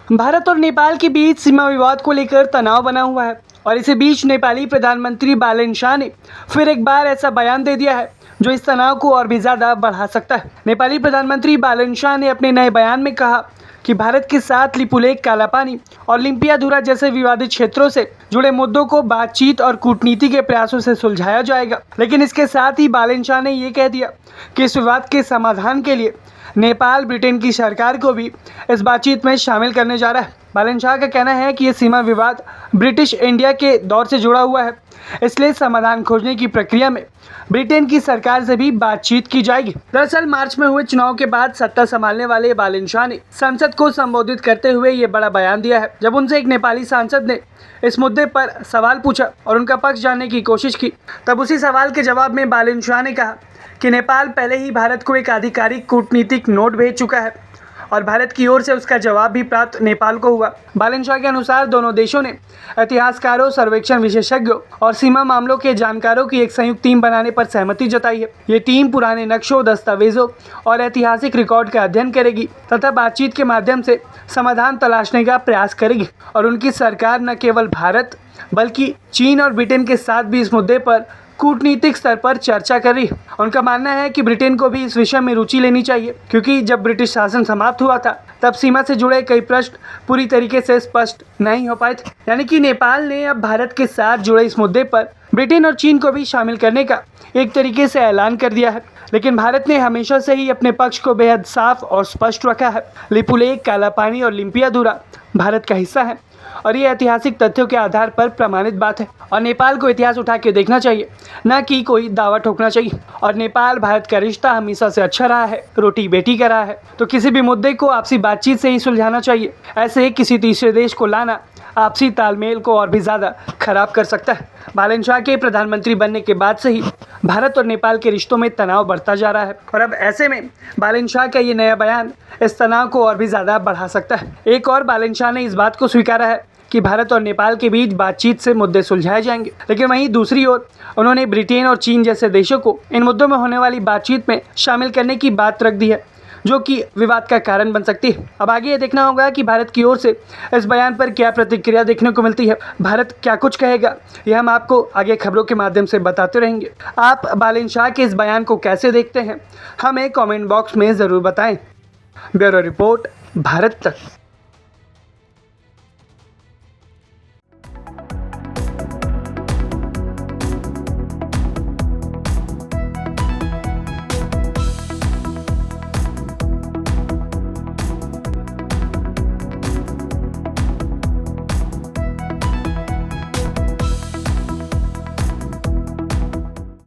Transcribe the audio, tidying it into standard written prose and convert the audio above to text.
भारत और नेपाल के बीच सीमा विवाद को लेकर तनाव बना हुआ है और इसी बीच नेपाली प्रधानमंत्री बालेन शाह ने फिर एक बार ऐसा बयान दे दिया है जो इस तनाव को और भी ज़्यादा बढ़ा सकता है। नेपाली प्रधानमंत्री बालेन शाह ने अपने नए बयान में कहा कि भारत के साथ लिपुलेख, कालापानी और लिम्पियाधुरा जैसे विवादित क्षेत्रों से जुड़े मुद्दों को बातचीत और कूटनीति के प्रयासों से सुलझाया जाएगा। लेकिन इसके साथ ही बालेन शाह ने ये कह दिया कि इस विवाद के समाधान के लिए नेपाल ब्रिटेन की सरकार को भी इस बातचीत में शामिल करने जा रहा है। बालेन शाह का कहना है कि ये सीमा विवाद ब्रिटिश इंडिया के दौर से जुड़ा हुआ है, इसलिए समाधान खोजने की प्रक्रिया में ब्रिटेन की सरकार से भी बातचीत की जाएगी। दरअसल मार्च में हुए चुनाव के बाद सत्ता संभालने वाले बालेन शाह ने संसद को संबोधित करते हुए ये बड़ा बयान दिया है। जब उनसे एक नेपाली सांसद ने इस मुद्दे पर सवाल पूछा और उनका पक्ष जानने की कोशिश की, तब उसी सवाल के जवाब में बालेन शाह ने कहा कि नेपाल पहले ही भारत को एक आधिकारिक कूटनीतिक नोट भेज चुका है और भारत की ओर से उसका जवाब भी प्राप्त नेपाल को हुआ। बालेन शाह के अनुसार दोनों देशों ने इतिहासकारों, सर्वेक्षण विशेषज्ञों और सीमा मामलों के जानकारों की एक संयुक्त टीम बनाने पर सहमति जताई है। ये टीम पुराने नक्शों, दस्तावेजों और ऐतिहासिक रिकॉर्ड का अध्ययन करेगी तथा बातचीत के माध्यम से समाधान तलाशने का प्रयास करेगी और उनकी सरकार न केवल भारत बल्कि चीन और ब्रिटेन के साथ भी इस मुद्दे पर कूटनीतिक स्तर पर चर्चा कर रही है। उनका मानना है कि ब्रिटेन को भी इस विषय में रुचि लेनी चाहिए, क्योंकि जब ब्रिटिश शासन समाप्त हुआ था तब सीमा से जुड़े कई प्रश्न पूरी तरीके से स्पष्ट नहीं हो पाए थे। यानी कि नेपाल ने अब भारत के साथ जुड़े इस मुद्दे पर ब्रिटेन और चीन को भी शामिल करने का एक तरीके से ऐलान कर दिया है। लेकिन भारत ने हमेशा से ही अपने पक्ष को बेहद साफ और स्पष्ट रखा है। लिपुलेख, कालापानी और लिम्पियाधुरा भारत का हिस्सा है और ये ऐतिहासिक तथ्यों के आधार पर प्रमाणित बात है और नेपाल को इतिहास उठा के देखना चाहिए, न कि कोई दावा ठोकना चाहिए। और नेपाल भारत का रिश्ता हमेशा से अच्छा रहा है, रोटी बेटी का रहा है, तो किसी भी मुद्दे को आपसी बातचीत से ही सुलझाना चाहिए। ऐसे किसी तीसरे देश को लाना आपसी तालमेल को और भी ज़्यादा खराब कर सकता है। बालेन शाह के प्रधानमंत्री बनने के बाद से ही भारत और नेपाल के रिश्तों में तनाव बढ़ता जा रहा है और अब ऐसे में बालेन शाह का ये नया बयान इस तनाव को और भी ज़्यादा बढ़ा सकता है। एक और बालेन शाह ने इस बात को स्वीकारा है कि भारत और नेपाल के बीच बातचीत से मुद्दे सुलझाए जाएंगे, लेकिन वहीं दूसरी ओर उन्होंने ब्रिटेन और चीन जैसे देशों को इन मुद्दों में होने वाली बातचीत में शामिल करने की बात रख दी है, जो कि विवाद का कारण बन सकती है। अब आगे ये देखना होगा कि भारत की ओर से इस बयान पर क्या प्रतिक्रिया देखने को मिलती है। भारत क्या कुछ कहेगा, यह हम आपको आगे खबरों के माध्यम से बताते रहेंगे। आप बालेन शाह के इस बयान को कैसे देखते हैं, हमें कमेंट बॉक्स में ज़रूर बताएं। ब्यूरो रिपोर्ट, भारत तक।